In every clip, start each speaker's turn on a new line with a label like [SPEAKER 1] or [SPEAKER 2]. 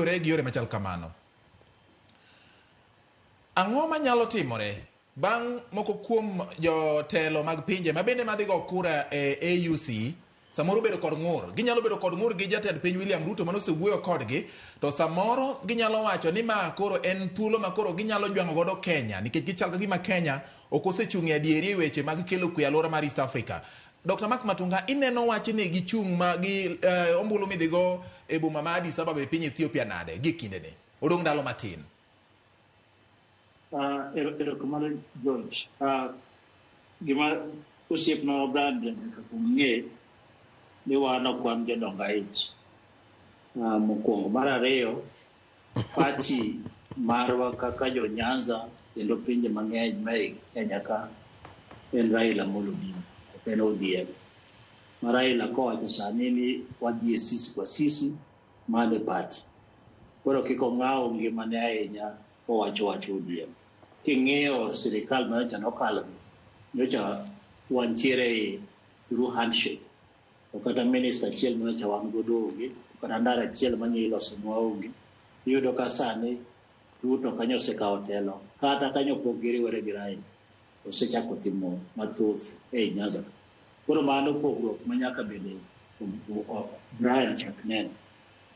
[SPEAKER 1] gi yore machal kamano. Ang'o manyalo timore bang' moko kuom jotelo mag pinje ma bende madhi go kura e AUC samoro bedo kod ng'ur? Ginyalo bedo kod ng'ur gi jatend piny William Ruto manosewuoyo kodgi, to samoro ginyalo wacho ni ma koro en thuolo ma koro ginyalo jwang'o godo Kenya, nikech gichal ka gima Kenya ok osechung' e adieri e weche mag kelo kwe alwora mar East Africa. Dr. Mark Matunga, ineno wach ni gichung' ma gi ombulu midhigo e boma ma Addis Ababa e piny Ethiopia nade gi kindeni? Odong' ndalo matin.
[SPEAKER 2] Erokamano George. Gima osiepna Brandon ng'e ni wan ok wan jodongo ahinya. Mokwongo. Mar ariyo, pati marwa kaka jo Nyanza kendo pinje mang'eny mae Kenya ka en Raila Amolo Odinga, ok en ODM. Ma Raila kowacho sani ni wadhi sisi kwa sisi mane pati. Koro kik ong'aw ngimane ahinya kowacho ODM. King'iyo sirikal ma nyocha nokalo, nyocha wantiere through handshake. To kata minister achiel ma nyocha wan godo onge, kata ndara achiel manyalo losonwa onge. Iyudo ka sani Ruto kanyo osekawo telo, kata kanyo pok giriwore gi Raila, osechako timo mathoth e Nyanza. Koro mano pogruok ma nyaka bede Brian chak neno.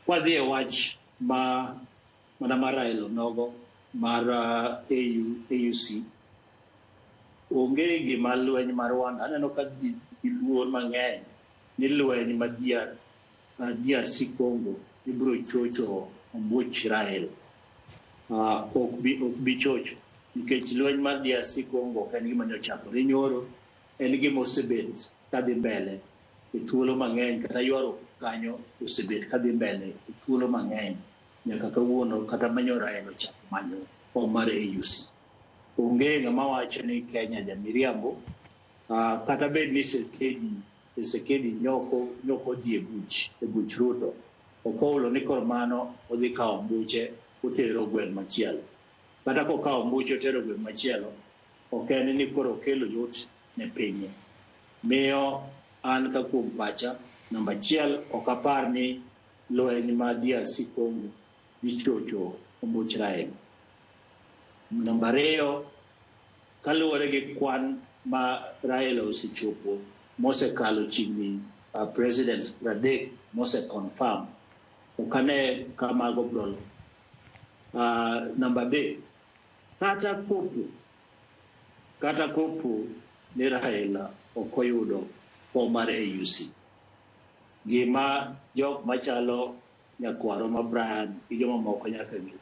[SPEAKER 2] Kwadhi e wach mana mar Raila nogo mar AUC, onge gima lweny mar Rwanda. Aneno ka ji luor mang'eny ni lweny ma DRC Congo ibiro chocho ombuch Raila. Ok bi chocho, nikech lweny mar DRC Congo en gima nyochakore nyoro, en gima osebet kadhi mbele e thuolo mang'eny, kata ywaruok kanyo osebet kadhi mbele e thuolo mang'eny nyaka kawuono, kata manyo Raila ochako manyo kom mar AUC. Onge ng'ama wacho ni Kenya jamiriambo, kata bed ni Tshisekedi nyoko dhi e buch Ruto, okoulo ni kor mano odhi kawo ombuche otero gweng' machielo. Kata kokawo ombuche otero gweng' machielo, ok en ni koro okelo yot ne pinye. Miyo an ka kuom pacha, namba achiel, ok apar ni lweny ma DRC Congo dhi chocho ombuch Raila. Namba ariyo, kaluwore gi kwan ma Raila osechopo mosekalo chini presidents 30 moseconfirm, ok ane kamago brolo. Namba adek, kata kopo ni Raila ok oyudo kom mar AUC, gima jok machalo nyakwaro ma Brian gi joma moko nyaka ng'e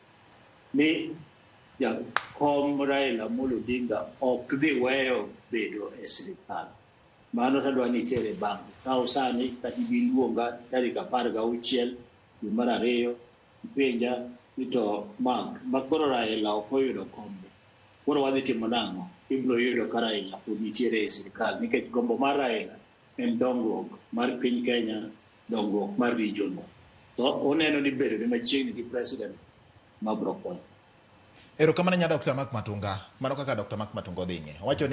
[SPEAKER 2] ni kom Raila Amolo Odinga ok dhi weyo bedo e sirikal. Mano tadwa ni tere bang' kawo sani kata giluonga tarik 16 dwe mar ariyo, penja ni to makoro Raila ok oyudo kombe, koro wadhi timo nang'o? Ibiro yudo ka Raila pod nitiere e sirikal, nikech gombo mar Raila en dongruok mar piny Kenya, dongruok mar region. To oneno ni bedo ni machiegni gi president ma biro konyo.
[SPEAKER 1] Erokamano nya Dr. Mark Matunga. Mano kaka Dr. Mark Matunga odhi ng'e. Wacho ni